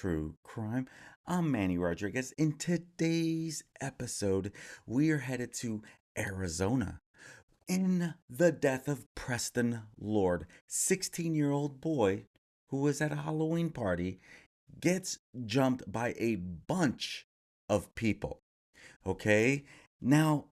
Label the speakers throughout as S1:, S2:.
S1: True Crime. I'm Manny Rodriguez. In today's episode, we are headed to Arizona in the death of Preston Lord, 16-year-old boy who was at a Halloween party, gets jumped by a bunch of people. Okay? Now,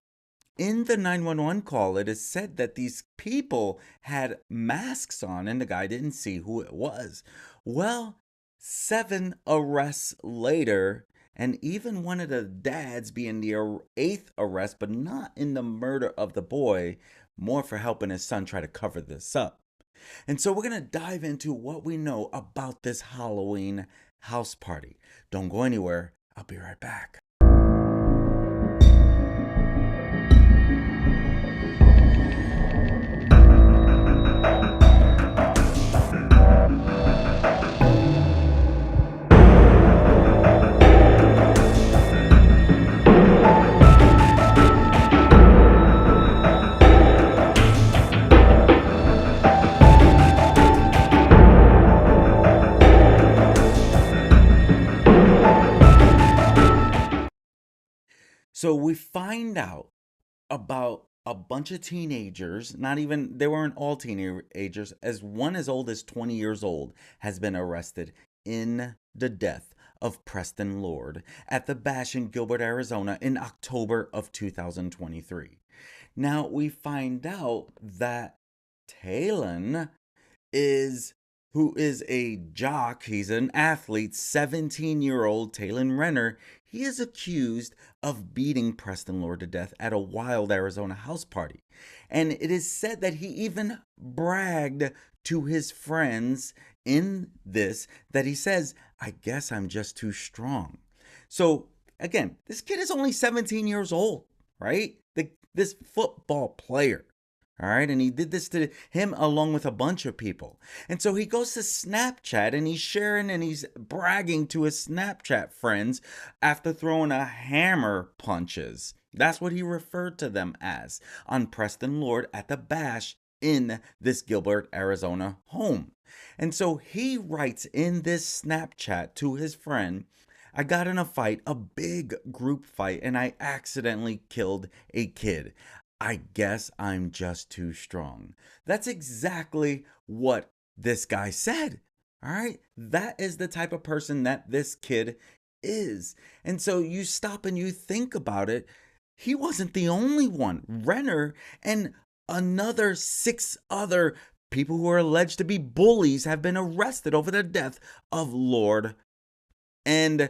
S1: in the 911 call, it is said that these people had masks on and the guy didn't see who it was. Well, 7 arrests later, and even one of the dads being the eighth arrest, but not in the murder of the boy, more for helping his son try to cover this up. And so we're going to dive into what we know about this Halloween house party. Don't go anywhere. I'll be right back. So we find out about a bunch of teenagers, not even, they weren't all teenagers, as one as old as 20 years old has been arrested in the death of Preston Lord at the bash in Gilbert, Arizona in October of 2023. Now we find out that Talon who is a jock, he's an athlete, 17-year-old Talon Renner. He is accused of beating Preston Lord to death at a wild Arizona house party. And it is said that he even bragged to his friends in this, that he says, "I guess I'm just too strong." So again, this kid is only 17 years old, right? This football player. All right. And he did this to him along with a bunch of people. And so he goes to Snapchat and he's sharing and he's bragging to his Snapchat friends after throwing a hammer punches. That's what he referred to them as on Preston Lord at the bash in this Gilbert, Arizona home. And so he writes in this Snapchat to his friend, "I got in a fight, a big group fight, and I accidentally killed a kid. I guess I'm just too strong." That's exactly what this guy said. All right. That is the type of person that this kid is. And so you stop and you think about it. He wasn't the only one. Renner and another 6 other people who are alleged to be bullies have been arrested over the death of Lord. And,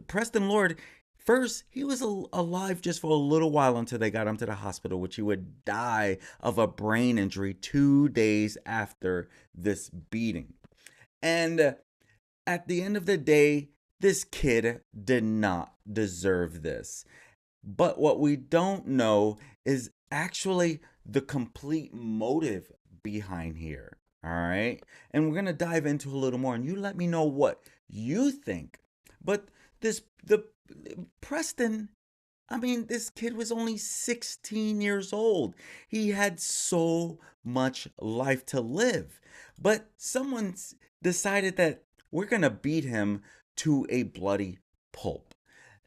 S1: Preston Lord, first, he was alive just for a little while until they got him to the hospital, which he would die of a brain injury 2 days after this beating. And at the end of the day, this kid did not deserve this. But what we don't know is actually the complete motive behind here. All right. And we're going to dive into a little more and you let me know what you think. But the Preston, this kid was only 16 years old. He had so much life to live. But someone decided that we're going to beat him to a bloody pulp.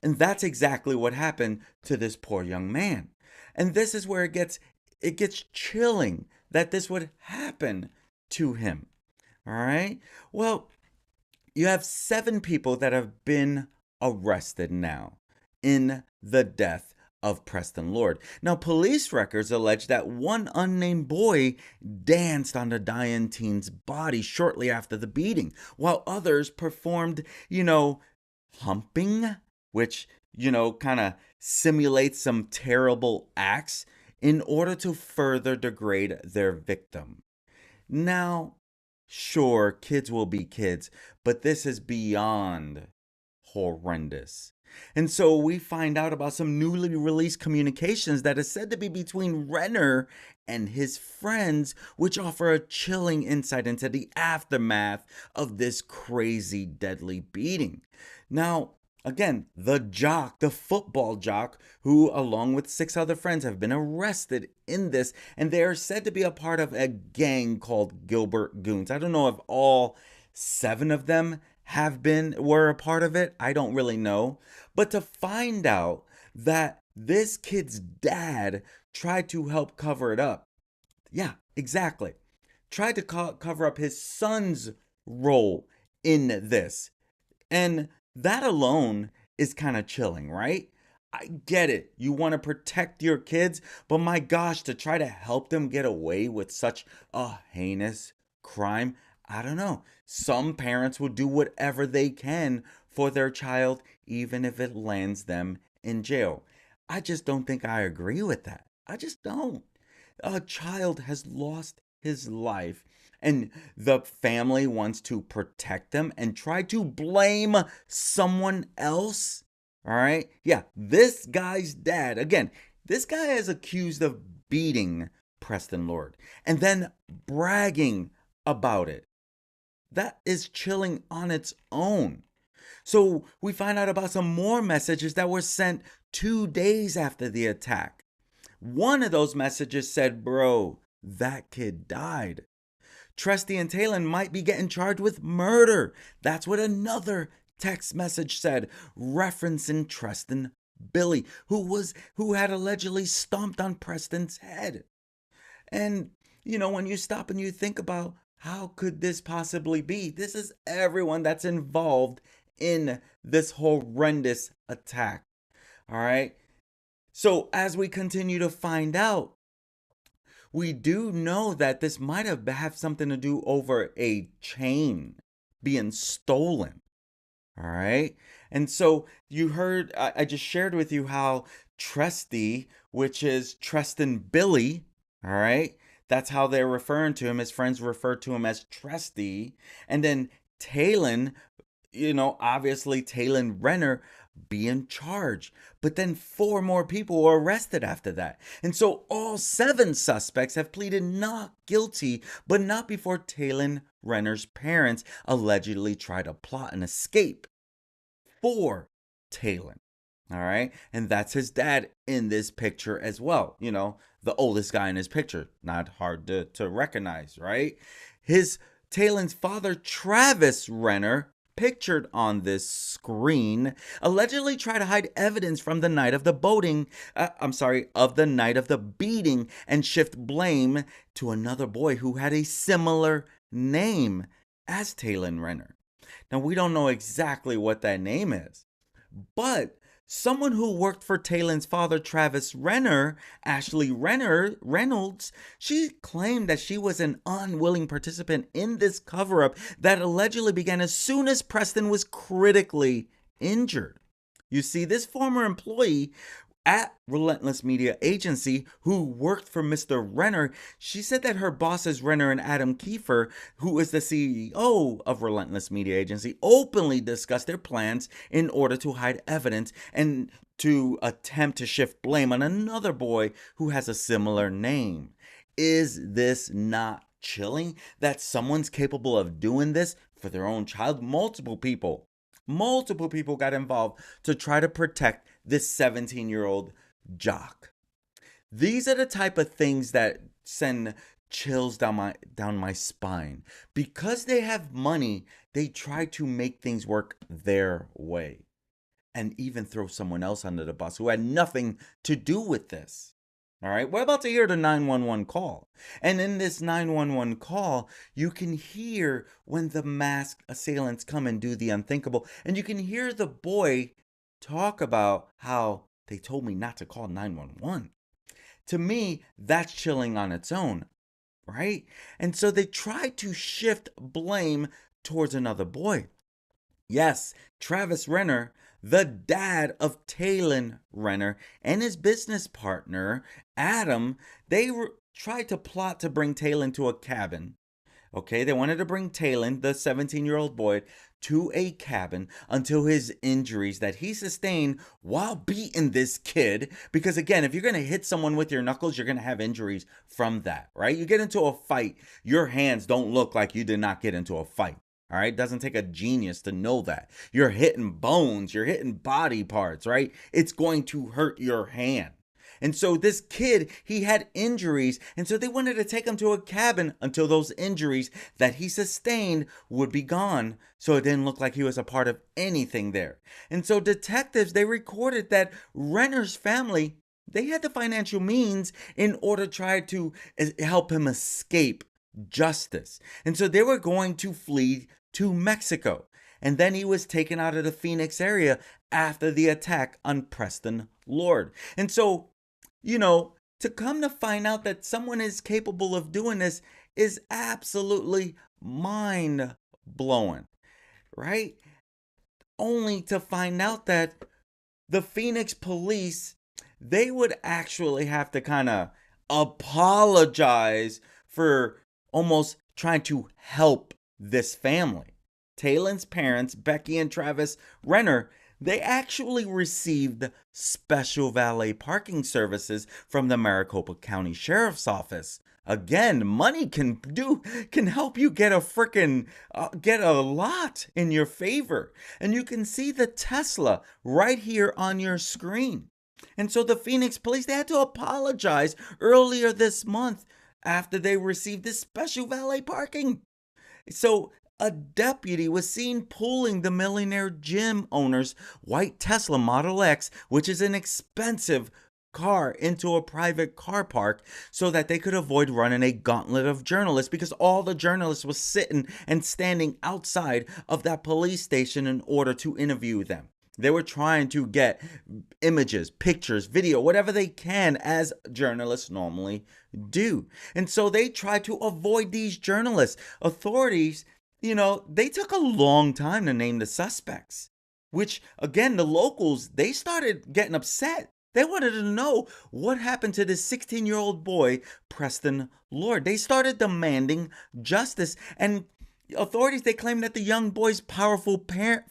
S1: And that's exactly what happened to this poor young man. And this is where it gets chilling that this would happen to him. All right? Well, you have 7 people that have been arrested now in the death of Preston Lord. Now, police records allege that one unnamed boy danced on the dying teen's body shortly after the beating, while others performed, humping, which, kind of simulates some terrible acts in order to further degrade their victim. Now, sure, kids will be kids, but this is beyond horrendous. And so we find out about some newly released communications that is said to be between Renner and his friends, which offer a chilling insight into the aftermath of this crazy, deadly beating. Now, again, the football jock, who along with 6 other friends have been arrested in this, and they are said to be a part of a gang called Gilbert Goons. I don't know if all 7 of them were a part of it, I don't really know. But to find out that this kid's dad tried to help cover it up. Yeah, exactly. Tried to cover up his son's role in this. And that alone is kind of chilling, right? I get it. You want to protect your kids, but my gosh, to try to help them get away with such a heinous crime, I don't know. Some parents will do whatever they can for their child, even if it lands them in jail. I just don't think I agree with that. I just don't. A child has lost his life and the family wants to protect them and try to blame someone else. All right. Yeah. This guy's dad, again, this guy is accused of beating Preston Lord and then bragging about it. That is chilling on its own. So we find out about some more messages that were sent 2 days after the attack. One of those messages said, "Bro, that kid died. Tresty and Talon might be getting charged with murder." That's what another text message said, referencing Treston Billy, who had allegedly stomped on Preston's head. And when you stop and you think about how could this possibly be? This is everyone that's involved in this horrendous attack. All right. So as we continue to find out, we do know that this might have something to do over a chain being stolen. All right. And so you heard, I just shared with you how Tresty, which is Treston Billy, all right, that's how they're referring to him. His friends refer to him as Tresty. And then Talon, obviously Talon Renner being charged. But then 4 more people were arrested after that. And so all 7 suspects have pleaded not guilty, but not before Talon Renner's parents allegedly tried to plot an escape for Talon. All right. And that's his dad in this picture as well. The oldest guy in his picture. Not hard to recognize, right? Talon's father, Travis Renner, pictured on this screen, allegedly tried to hide evidence from the night of the the night of the beating and shift blame to another boy who had a similar name as Talon Renner. Now, we don't know exactly what that name is, but someone who worked for Talon's father, Travis Renner, Ashley Reynolds, she claimed that she was an unwilling participant in this cover-up that allegedly began as soon as Preston was critically injured. You see, this former employee at Relentless Media Agency, who worked for Mr. Renner, she said that her bosses, Renner and Adam Kiefer, who is the CEO of Relentless Media Agency, openly discussed their plans in order to hide evidence and to attempt to shift blame on another boy who has a similar name. Is this not chilling that someone's capable of doing this for their own child? Multiple people got involved to try to protect this 17-year-old jock. These are the type of things that send chills down my spine. Because they have money, they try to make things work their way and even throw someone else under the bus who had nothing to do with this. All right, we're about to hear the 911 call. And in this 911 call, you can hear when the masked assailants come and do the unthinkable. And you can hear the boy talk about how they told me not to call 911. To me, that's chilling on its own, right? And so they try to shift blame towards another boy. Yes, Travis Renner, the dad of Talon Renner, and his business partner, Adam, they tried to plot to bring Talon to a cabin. Okay, they wanted to bring Talon, the 17-year-old boy, to a cabin until his injuries that he sustained while beating this kid. Because again, if you're going to hit someone with your knuckles, you're going to have injuries from that, right? You get into a fight, your hands don't look like you did not get into a fight. All right. Doesn't take a genius to know that. You're hitting bones. You're hitting body parts, right? It's going to hurt your hand. And so this kid, he had injuries, and so they wanted to take him to a cabin until those injuries that he sustained would be gone, so it didn't look like he was a part of anything there. And so detectives, they recorded that Renner's family, they had the financial means in order to try to help him escape justice. And so they were going to flee to Mexico. And then he was taken out of the Phoenix area after the attack on Preston Lord. And so, to come to find out that someone is capable of doing this is absolutely mind blowing, right? Only to find out that the Phoenix police, they would actually have to kind of apologize for almost trying to help this family. Taylon's parents, Becky and Travis Renner, they actually received special valet parking services from the Maricopa County Sheriff's Office. Again, money can help you get get a lot in your favor. And you can see the Tesla right here on your screen. And so the Phoenix police, they had to apologize earlier this month after they received this special valet parking. So a deputy was seen pulling the millionaire gym owner's white Tesla Model X, which is an expensive car, into a private car park so that they could avoid running a gauntlet of journalists, because all the journalists was sitting and standing outside of that police station in order to interview them. They were trying to get images, pictures, video, whatever they can, as journalists normally do. And so they tried to avoid these journalists. Authorities, they took a long time to name the suspects, which, again, the locals, they started getting upset. They wanted to know what happened to this 16-year-old boy, Preston Lord. They started demanding justice, and authorities, they claimed that the young boy's powerful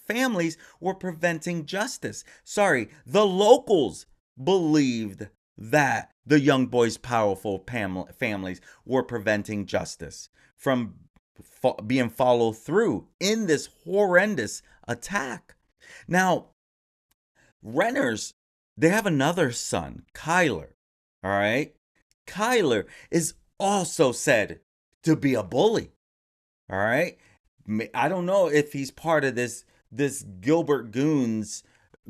S1: families were preventing justice. Sorry, the locals believed that the young boy's powerful families were preventing justice from being followed through in this horrendous attack. Now, Renners, they have another son, Kyler. All right? Kyler is also said to be a bully. All right? I don't know if he's part of this Gilbert Goons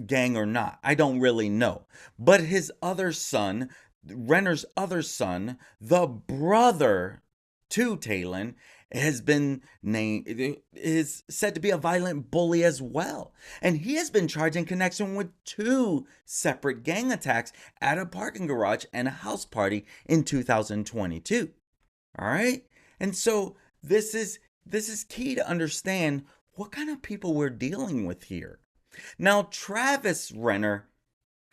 S1: gang or not. I don't really know. But his other son, Renner's other son, the brother to Talon, has been named, is said to be a violent bully as well. And he has been charged in connection with 2 separate gang attacks at a parking garage and a house party in 2022. All right? And so this is key to understand what kind of people we're dealing with here. Now, Travis Renner,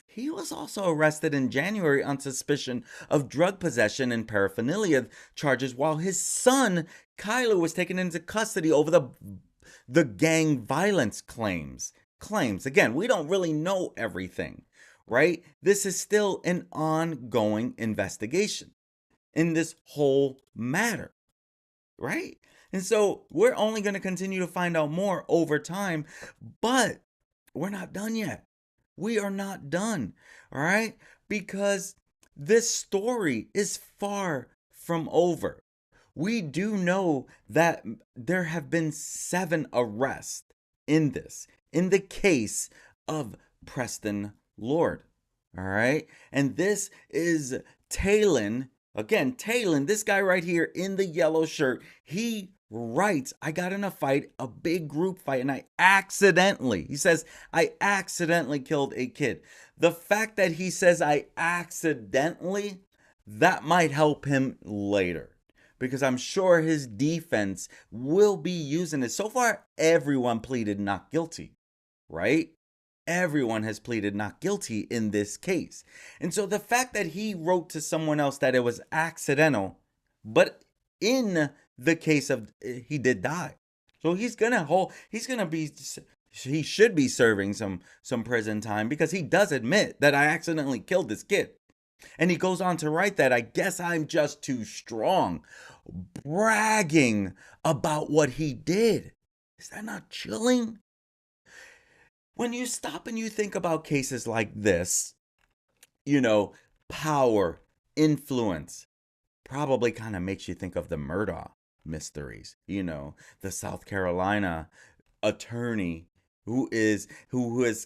S1: he was also arrested in January on suspicion of drug possession and paraphernalia charges, while his son, Kyler, was taken into custody over the gang violence claims. Again, we don't really know everything, right? This is still an ongoing investigation in this whole matter, right? And so we're only going to continue to find out more over time, but we're not done yet. We are not done, all right? Because this story is far from over. We do know that there have been 7 arrests in the case of Preston Lord, all right? And this is Talon. Again, Talon, this guy right here in the yellow shirt, he writes, I got in a fight, a big group fight, and I accidentally killed a kid. The fact that he says I accidentally, that might help him later, because I'm sure his defense will be using it. So far, everyone pleaded not guilty, right? Everyone has pleaded not guilty in this case. And so the fact that he wrote to someone else that it was accidental, but in the case of, he did die. So he should be serving some prison time, because he does admit that I accidentally killed this kid. And he goes on to write that I guess I'm just too strong, bragging about what he did. Is that not chilling? When you stop and you think about cases like this, power, influence. Probably kind of makes you think of the Murdaugh mysteries, the South Carolina attorney who is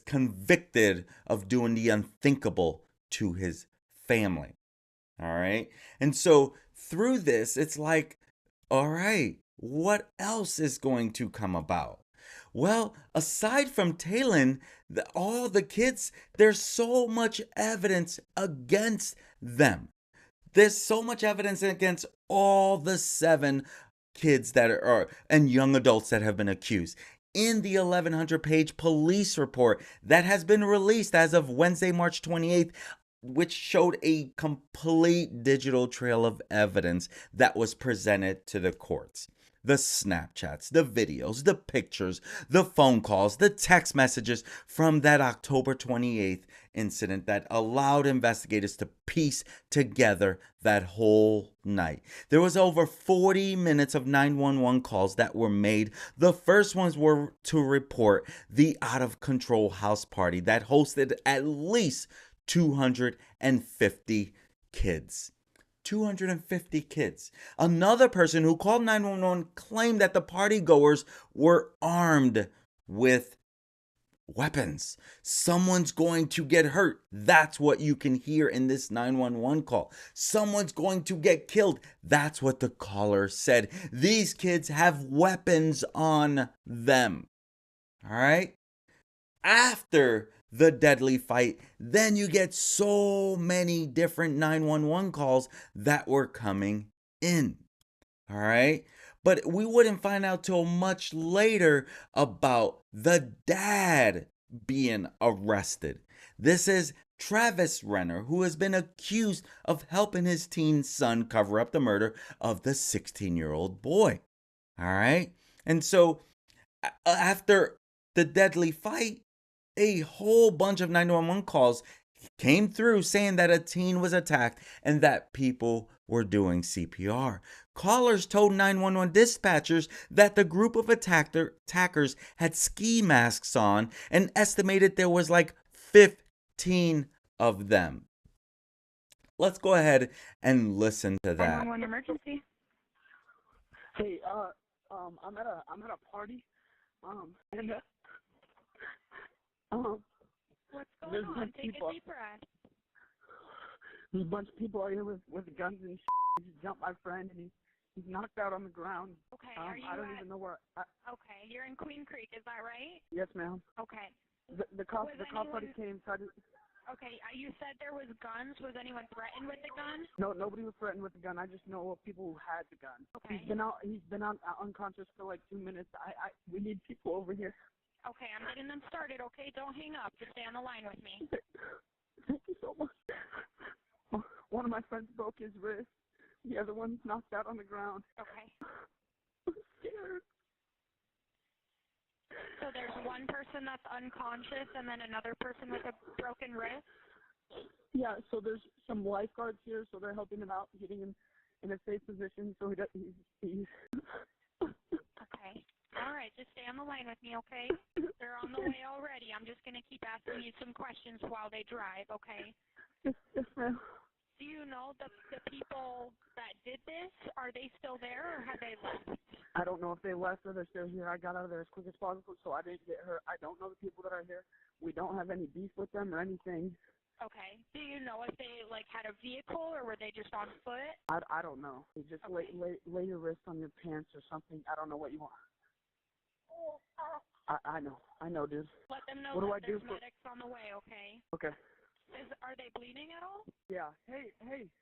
S1: convicted of doing the unthinkable to his family. All right? And so through this, it's like, all right, what else is going to come about? Well, aside from Talon, all the kids, there's so much evidence against them. There's so much evidence against all the 7 kids that are and young adults that have been accused. In the 1,100-page police report that has been released as of Wednesday, March 28th, which showed a complete digital trail of evidence that was presented to the courts. The Snapchats, the videos, the pictures, the phone calls, the text messages from that October 28th incident that allowed investigators to piece together that whole night. There was over 40 minutes of 911 calls that were made. The first ones were to report the out-of-control house party that hosted at least 250 kids. 250 kids. Another person who called 911 claimed that the partygoers were armed with weapons. Someone's going to get hurt. That's what you can hear in this 911 call. Someone's going to get killed. That's what the caller said. These kids have weapons on them. All right? After the deadly fight, then you get so many different 911 calls that were coming in. All right? But we wouldn't find out till much later about the dad being arrested. This is Travis Renner, who has been accused of helping his teen son cover up the murder of the 16-year-old boy. All right? And so after the deadly fight, a whole bunch of 911 calls came through saying that a teen was attacked and that people were doing CPR. Callers told 911 dispatchers that the group of attackers had ski masks on and estimated there was like 15 of them. Let's go ahead and listen to that.
S2: 911 emergency.
S3: Hey, I'm at a party, and
S2: What's
S3: there's
S2: going on? Take a deep breath.
S3: there's a bunch of people out here with guns and he just jumped my friend and he's knocked out on the ground.
S2: Okay, are you
S3: I don't even know where.
S2: Okay, you're in Queen Creek, is that right?
S3: Yes, ma'am.
S2: Okay.
S3: The cop already came. Tried to.
S2: Okay, you said there was guns. Was anyone threatened with the gun?
S3: No, nobody was threatened with the gun. I just know of people who had the gun.
S2: Okay.
S3: He's been out unconscious for like 2 minutes. We need people over here.
S2: Okay, I'm getting them started, okay? Don't hang up. Just stay on the line with me.
S3: Thank you so much. One of my friends broke his wrist. The other one's knocked out on the ground.
S2: Okay.
S3: I'm scared.
S2: So there's one person that's unconscious and then another person with a broken wrist?
S3: Yeah, so there's some lifeguards here, so they're helping him out, getting him in a safe position so he's
S2: Okay. All right, just stay on the line with me, okay? They're on the way already. I'm just going to keep asking you some questions while they drive, okay?
S3: Yes, ma'am.
S2: Do you know the people that did this? Are they still there or have they left?
S3: I don't know if they left or they're still here. I got out of there as quick as possible, so I didn't get hurt. I don't know the people that are here. We don't have any beef with them or anything.
S2: Okay. Do you know if they, had a vehicle or were they just on foot?
S3: I don't know. You just
S2: Okay.
S3: lay your wrist on your pants or something. I don't know what you want. I know, dude.
S2: Let them know
S3: What do
S2: that
S3: I do
S2: there's
S3: for-
S2: medics on the way, okay?
S3: Okay.
S2: Are they bleeding at all?
S3: Yeah. Hey.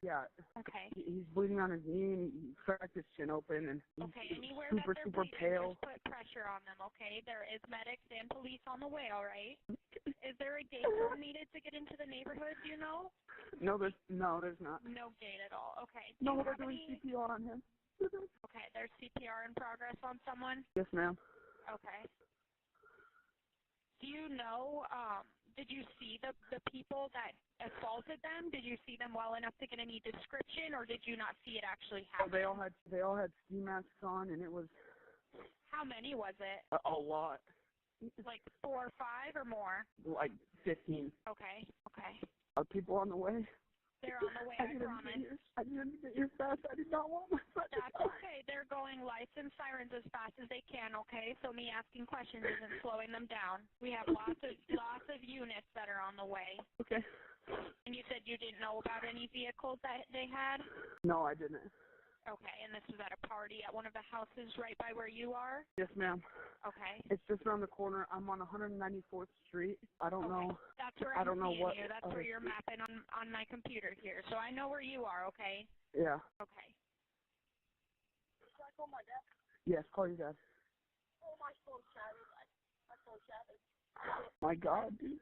S3: Yeah.
S2: Okay.
S3: He's bleeding on his knee and he cracked his chin open and he's
S2: Okay, anywhere
S3: super,
S2: that they're
S3: super
S2: bleeding,
S3: pale.
S2: just put pressure on them, okay? There is medics and police on the way, all right? Is there a gate needed to get into the neighborhood, do you know?
S3: No, there's not.
S2: No gate at all, okay.
S3: No, they're doing CPR on him.
S2: Okay, there's CPR in progress on someone?
S3: Yes, ma'am.
S2: Okay. Do you know, did you see the people that assaulted them? Did you see them well enough to get any description, or did you not see it actually happen?
S3: They all had ski masks on, and it was
S2: How many was it?
S3: a lot,
S2: Like 4 or 5 or more?
S3: like 15.
S2: Okay.
S3: Are people on the way?
S2: They're on the way, I promise.
S3: I didn't get here fast. I did not want my friend to
S2: That's
S3: die.
S2: okay. They're going lights and sirens as fast as they can, okay? So me asking questions isn't slowing them down. We have lots of units that are on the way.
S3: Okay.
S2: And you said you didn't know about any vehicles that they had?
S3: No, I didn't.
S2: Okay, and this was at a party at one of the houses right by where you are?
S3: Yes, ma'am.
S2: Okay.
S3: It's just around the corner. I'm on 194th Street. I don't know.
S2: That's where
S3: I don't know
S2: seeing
S3: what
S2: you. That's where you're mapping on my computer here. So I know where you are, okay?
S3: Yeah.
S2: Okay.
S3: Should I call my dad? Yes, call your dad.
S2: Oh, my phone's shattered. My phone's shattered.
S3: My God, dude.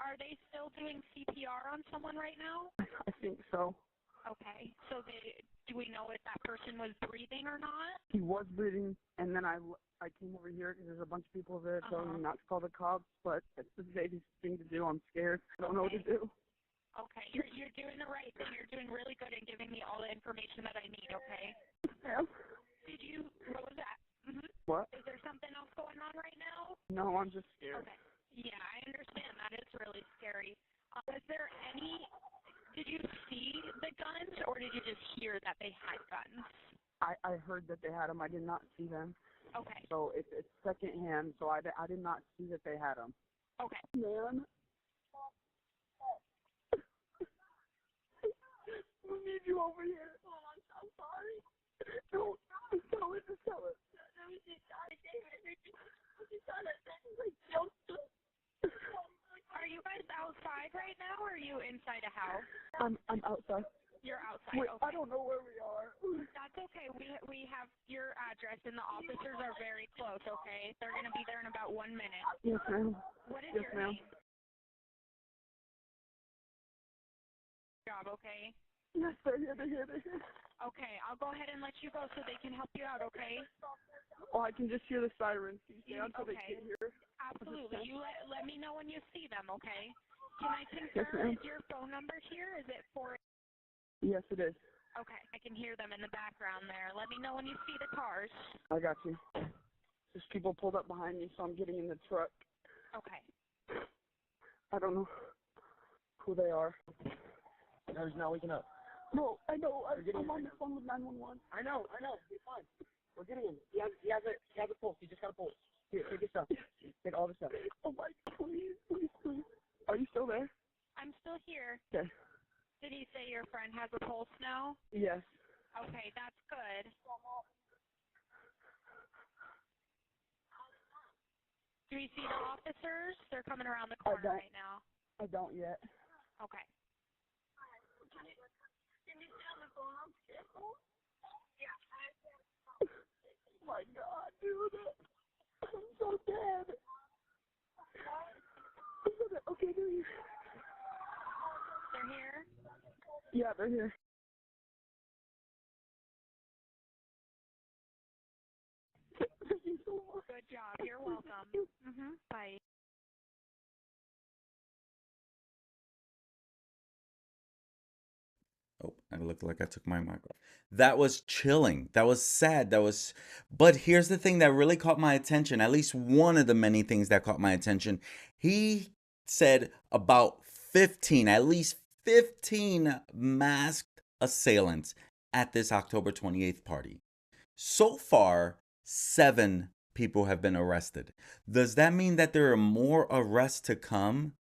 S2: Are they still doing CPR on someone right now?
S3: I think so.
S2: Okay. So do we know if that person was breathing or not?
S3: He was breathing, and then I came over here because there's a bunch of people over there telling me not to call the cops, but it's the safest thing to do. I'm scared. I don't know what to do.
S2: Okay. You're doing the right thing. You're doing really good in giving me all the information that I need, okay?
S3: Ma'am?
S2: What was that?
S3: What?
S2: Is there something else going on right now?
S3: No, I'm just scared.
S2: Okay. Yeah, I understand. That is really scary. Was there did you see the guns, or did you just hear that they had guns?
S3: I heard that they had them. I did not see them.
S2: Okay.
S3: So it's secondhand, so I did not see that they had them.
S2: Okay.
S3: Man. We need you over here. Oh, I'm sorry. No, just tell it.
S2: Are you guys outside right now, or are you inside a house?
S3: I'm outside.
S2: You're outside.
S3: Wait,
S2: okay.
S3: I don't know where we are.
S2: That's okay. We have your address, and the officers are very close, okay? They're going to be there in about 1 minute.
S3: Yes, ma'am.
S2: What is
S3: Yes,
S2: your
S3: ma'am.
S2: name? Job, okay?
S3: Yes, they're here.
S2: Okay, I'll go ahead and let you go so they can help you out, okay?
S3: Oh, I can just hear the sirens. Can you stay until they
S2: Okay.
S3: get here?
S2: Absolutely. You let me know when you see them, okay? Can I
S3: Yes,
S2: confirm,
S3: ma'am.
S2: is your phone number here? Is it 4?
S3: Yes, it is.
S2: Okay, I can hear them in the background there. Let me know when you see the cars.
S3: I got you. There's people pulled up behind me, so I'm getting in the truck.
S2: Okay.
S3: I don't know who they are.
S4: No, he's not waking up.
S3: No, I know. I'm on the phone with 911.
S4: I know. He's fine. We're getting him. He has a pulse. He just got a pulse. Here, take his stuff. Take all the stuff.
S3: Oh my God, please. Are you still there?
S2: I'm still here.
S3: Okay.
S2: Did he say your friend has a pulse now?
S3: Yes.
S2: Okay, that's good. Do you see the officers? They're coming around the corner
S3: don't.
S2: right now.
S3: I don't yet.
S2: Okay.
S3: Oh my God, dude. I'm so dead. Okay, they're here.
S2: They're here?
S3: Yeah, they're here. Thank you so much.
S2: Good job. You're welcome. Bye.
S1: Oh, I looked like I took my mic off. That was chilling. That was sad. But here's the thing that really caught my attention. At least one of the many things that caught my attention. He said about 15, at least 15 masked assailants at this October 28th party. So far, 7 people have been arrested. Does that mean that there are more arrests to come?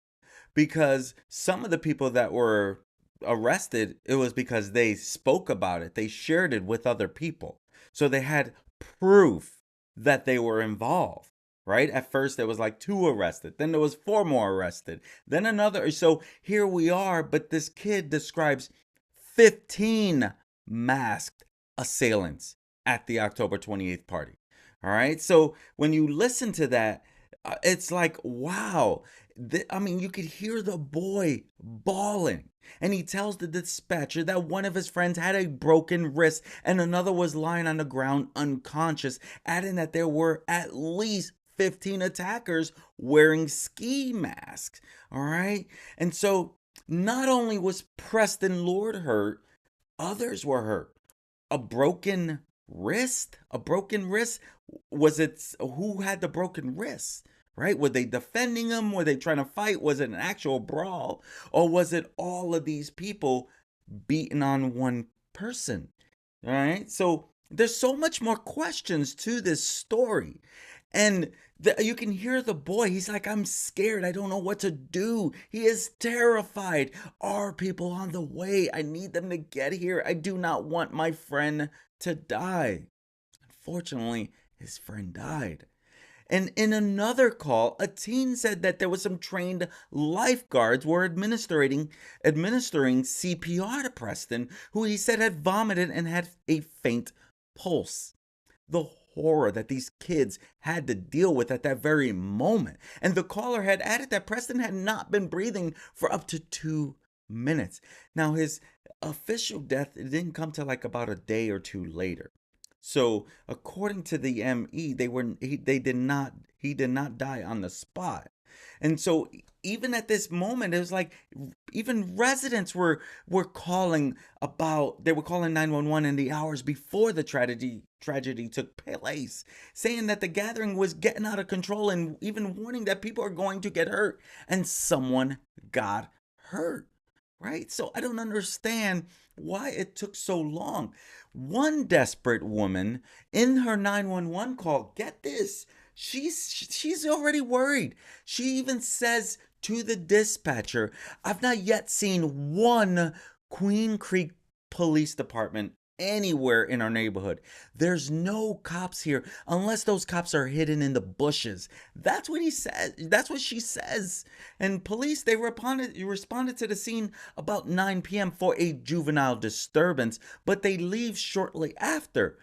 S1: Because some of the people that were arrested, it was because they spoke about it. They shared it with other people. So they had proof that they were involved, right? At first, there was like 2 arrested. Then there was 4 more arrested. Then another. So here we are. But this kid describes 15 masked assailants at the October 28th party. All right. So when you listen to that, it's like, wow. You could hear the boy bawling. And he tells the dispatcher that one of his friends had a broken wrist and another was lying on the ground unconscious, adding that there were at least 15 attackers wearing ski masks. All right. And so not only was Preston Lord hurt, others were hurt. A broken wrist? Was it who had the broken wrist? Right? Were they defending him? Were they trying to fight? Was it an actual brawl? Or was it all of these people beaten on one person. All right. So there's so much more questions to this story. And you can hear the boy. He's like, I'm scared. I don't know what to do. He is terrified. Are people on the way? I need them to get here. I do not want my friend to die. Unfortunately, his friend died. And in another call, a teen said that there was some trained lifeguards were administering CPR to Preston, who he said had vomited and had a faint pulse. The horror that these kids had to deal with at that very moment. And the caller had added that Preston had not been breathing for up to 2 minutes. Now, his official death didn't come till like about a day or two later. So, according to the ME, he did not die on the spot. And so even at this moment, it was like even residents were calling they were calling 911 in the hours before the tragedy took place, saying that the gathering was getting out of control and even warning that people are going to get hurt, and someone got hurt. Right? So I don't understand why it took so long. One desperate woman in her 911 call, get this, she's already worried. She even says to the dispatcher, I've not yet seen one Queen Creek Police Department anywhere in our neighborhood. There's no cops here unless those cops are hidden in the bushes. That's what he said. That's what she says. And police, they responded to the scene about 9 p.m. for a juvenile disturbance, but they leave shortly after.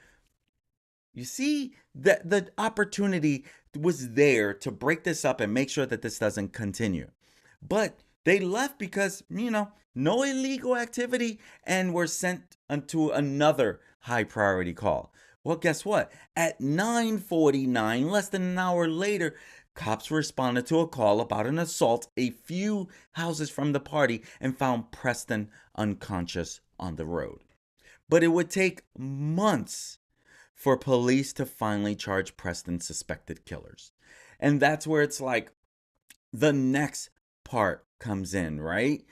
S1: You see, that the opportunity was there to break this up and make sure that this doesn't continue. But they left because, no illegal activity, and were sent onto another high priority call. Well, guess what? At 9:49, less than an hour later, cops responded to a call about an assault a few houses from the party and found Preston unconscious on the road. But it would take months for police to finally charge Preston's suspected killers. And that's where it's like the next part comes in, right?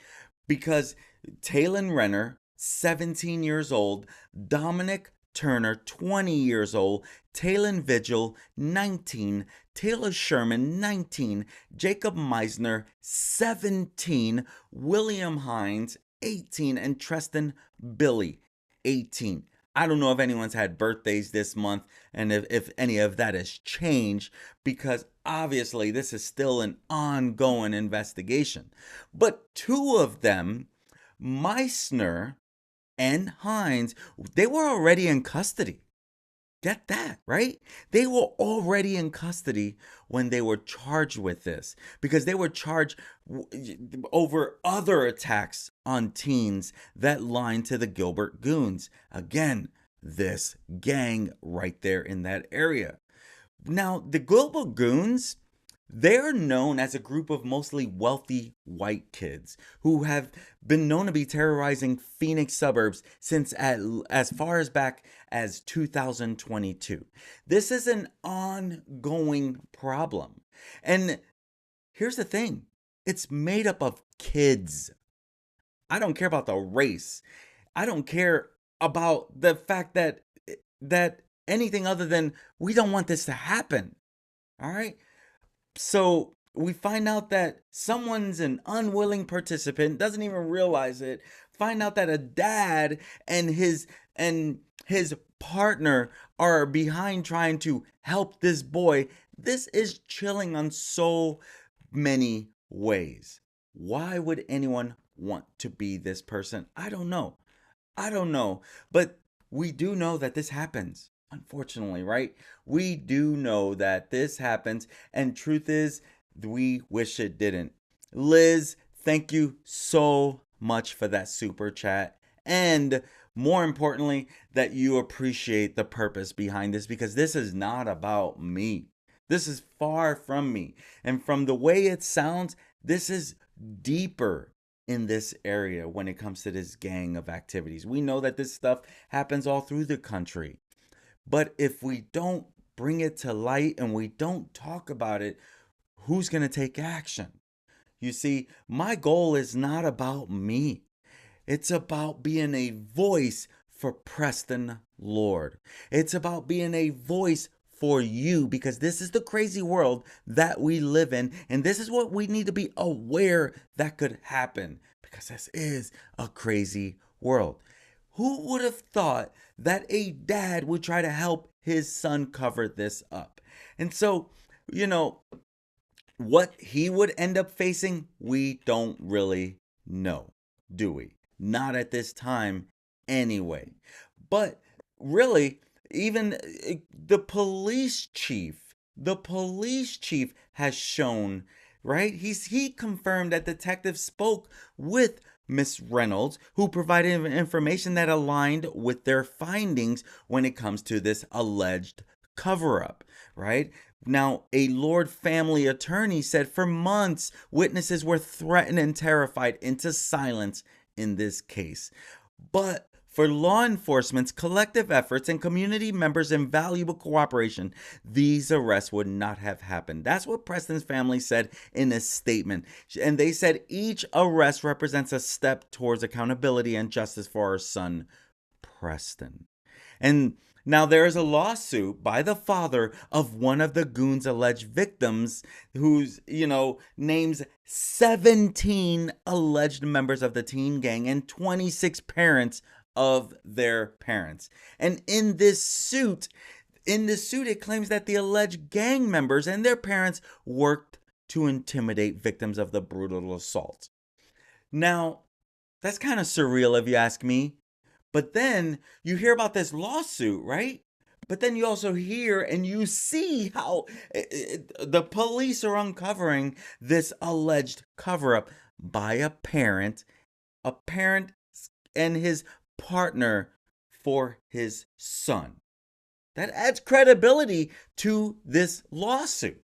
S1: Because Taylon Renner, 17 years old, Dominic Turner, 20 years old, Taylon Vigil, 19, Taylor Sherman, 19, Jacob Meisner, 17, William Hines, 18, and Treston Billy, 18. I don't know if anyone's had birthdays this month and if any of that has changed, because obviously this is still an ongoing investigation. But two of them, Meissner and Hines, they were already in custody. Get that, right? They were already in custody when they were charged with this, because they were charged over other attacks on teens that line to the Gilbert Goons. Again, this gang right there in that area. Now, the Gilbert Goons, they're known as a group of mostly wealthy white kids who have been known to be terrorizing Phoenix suburbs since as far as back as 2022. This is an ongoing problem. And here's the thing. It's made up of kids. I don't care about the race. I don't care about the fact that anything other than we don't want this to happen. All right? So we find out that someone's an unwilling participant, doesn't even realize it. Find out that a dad and his partner are behind trying to help this boy. This is chilling on so many ways. Why would anyone want to be this person? I don't know. But we do know that this happens. Unfortunately, right? We do know that this happens, and truth is, we wish it didn't. Liz, thank you so much for that super chat, and more importantly, that you appreciate the purpose behind this, because this is not about me. This is far from me, and from the way it sounds, this is deeper in this area when it comes to this gang of activities. We know that this stuff happens all through the country. But if we don't bring it to light and we don't talk about it, who's going to take action? You see, my goal is not about me. It's about being a voice for Preston Lord. It's about being a voice for you, because this is the crazy world that we live in, and this is what we need to be aware that could happen, because this is a crazy world. Who would have thought that a dad would try to help his son cover this up? And so, you know, what he would end up facing, we don't really know, do we? Not at this time, anyway. But really, even the police chief has shown, right? He confirmed that detectives spoke with Miss Reynolds, who provided information that aligned with their findings when it comes to this alleged cover up, right? Now, a Lord family attorney said for months, witnesses were threatened and terrified into silence in this case. But for law enforcement's collective efforts and community members' invaluable cooperation, these arrests would not have happened. That's what Preston's family said in a statement. And they said each arrest represents a step towards accountability and justice for our son, Preston. And now there is a lawsuit by the father of one of the goons' alleged victims, whose, names 17 alleged members of the teen gang and 26 parents of their parents. And in this suit, it claims that the alleged gang members and their parents worked to intimidate victims of the brutal assault. Now, that's kind of surreal if you ask me. But then you hear about this lawsuit, right? But then you also hear and you see how the police are uncovering this alleged cover up by a parent and his partner for his son. That adds credibility to this lawsuit,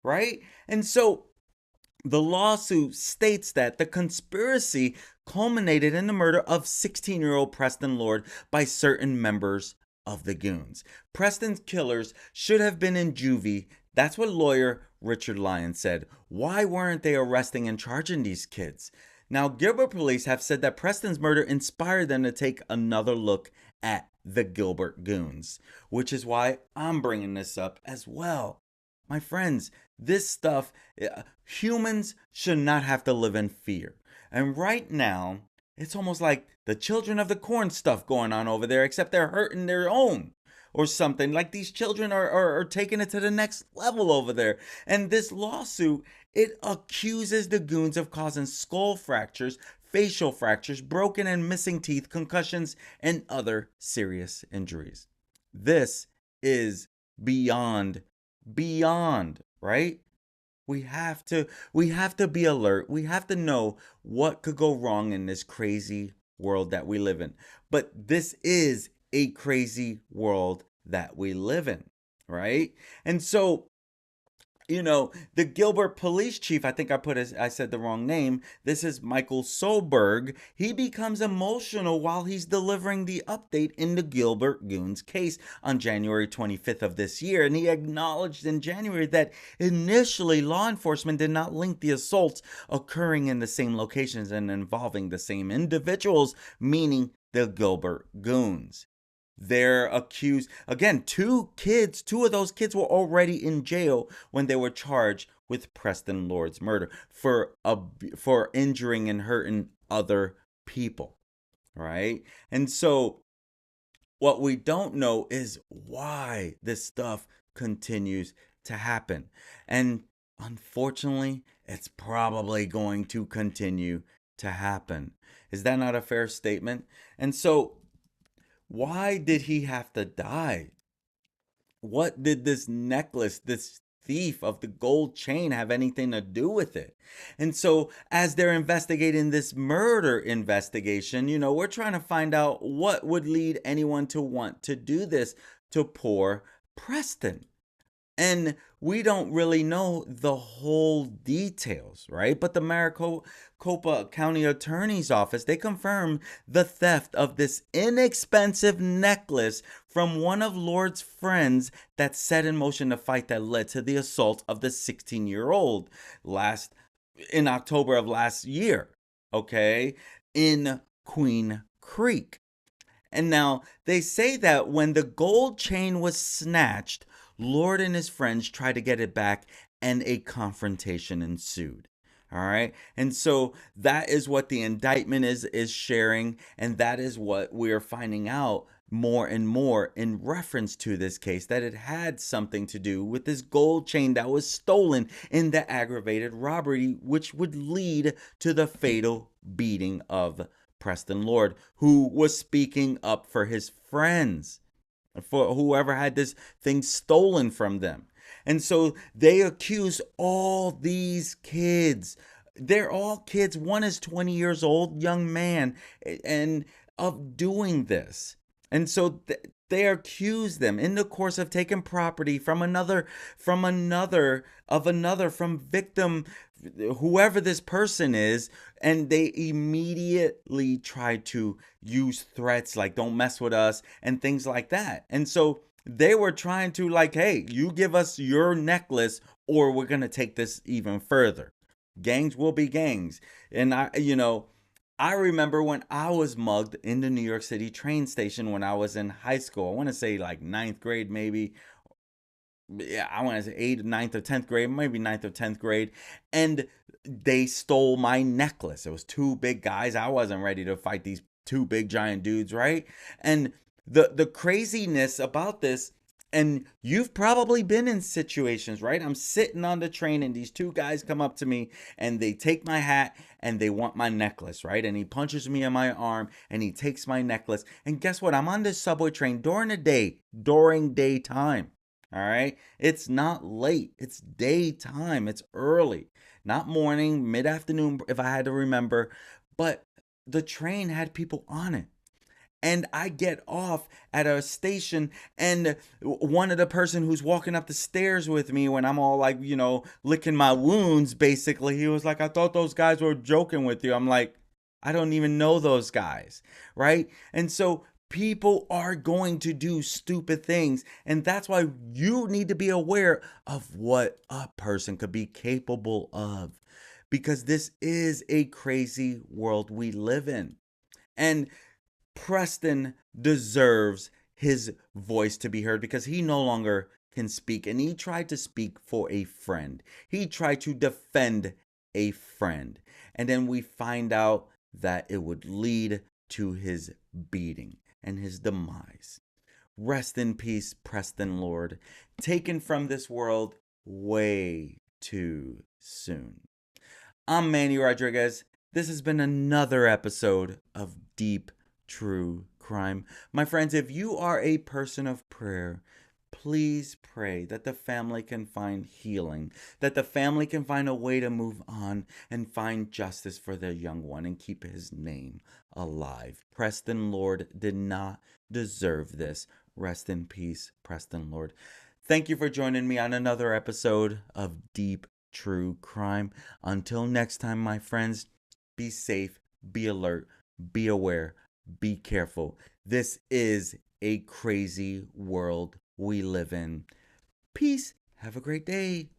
S1: right? And so the lawsuit states that the conspiracy culminated in the murder of 16-year-old Preston Lord by certain members of the goons. Preston's killers should have been in juvie. That's what lawyer Richard Lyon said. Why weren't they arresting and charging these kids? Now, Gilbert police have said that Preston's murder inspired them to take another look at the Gilbert goons, which is why I'm bringing this up as well. My friends, this stuff, humans should not have to live in fear. And right now, it's almost like the children of the corn stuff going on over there, except they're hurting their own or something. Like these children are taking it to the next level over there. And this lawsuit, it accuses the goons of causing skull fractures, facial fractures, broken and missing teeth, concussions, and other serious injuries. This is beyond, right? We have to be alert. We have to know what could go wrong in this crazy world that we live in. But this is a crazy world that we live in, right? And so, the Gilbert police chief, I think I said the wrong name. This is Michael Solberg. He becomes emotional while he's delivering the update in the Gilbert goons case on January 25th of this year. And he acknowledged in January that initially law enforcement did not link the assaults occurring in the same locations and involving the same individuals, meaning the Gilbert goons. They're accused, again, two of those kids were already in jail when they were charged with Preston Lord's murder for injuring and hurting other people, right? And so what we don't know is why this stuff continues to happen. And unfortunately, it's probably going to continue to happen. Is that not a fair statement? And so why did he have to die? What did this necklace, this thief of the gold chain, have anything to do with it? And so as they're investigating this murder investigation, we're trying to find out what would lead anyone to want to do this to poor Preston. And we don't really know the whole details, right? But the Maricopa County Attorney's Office, they confirmed the theft of this inexpensive necklace from one of Lord's friends that set in motion the fight that led to the assault of the 16-year-old in October of last year, okay? In Queen Creek. And now they say that when the gold chain was snatched, Lord and his friends tried to get it back and a confrontation ensued. All right. And so that is what the indictment is sharing, and that is what we are finding out more and more in reference to this case, that it had something to do with this gold chain that was stolen in the aggravated robbery, which would lead to the fatal beating of Preston Lord, who was speaking up for his friends, for whoever had this thing stolen from them. And so they accuse all these kids. They're all kids. One is 20 years old, young man, and of doing this. And so they accuse them in the course of taking property from from victim, whoever this person is, and they immediately try to use threats like don't mess with us and things like that. And so they were trying to like, hey, you give us your necklace or we're going to take this even further. Gangs will be gangs. And I remember when I was mugged in the New York City train station when I was in high school. I want to say like ninth grade, maybe. Yeah, I want to say 8th, 9th, or 10th grade, maybe 9th or 10th grade. And they stole my necklace. It was two big guys. I wasn't ready to fight these two big giant dudes, right? And the craziness about this, and you've probably been in situations, right? I'm sitting on the train and these two guys come up to me and they take my hat and they want my necklace, right? And he punches me in my arm and he takes my necklace. And guess what? I'm on this subway train during the day, during daytime. All right. It's not late. It's daytime. It's early, not morning, mid afternoon, if I had to remember. But the train had people on it. And I get off at a station, and one of the person who's walking up the stairs with me when I'm all like, licking my wounds, basically, he was like, I thought those guys were joking with you. I'm like, I don't even know those guys, right? And so people are going to do stupid things, and that's why you need to be aware of what a person could be capable of, because this is a crazy world we live in. And Preston deserves his voice to be heard because he no longer can speak, and he tried to speak for a friend. He tried to defend a friend, and then we find out that it would lead to his beating and his demise. Rest in peace, Preston Lord, taken from this world way too soon. I'm Manny Rodriguez. This has been another episode of Deep True Crime. My friends, if you are a person of prayer, please pray that the family can find healing, that the family can find a way to move on and find justice for their young one and keep his name alive. Preston Lord did not deserve this. Rest in peace, Preston Lord. Thank you for joining me on another episode of Deep True Crime. Until next time, my friends, be safe, be alert, be aware, be careful. This is a crazy world we live in. Peace. Have a great day.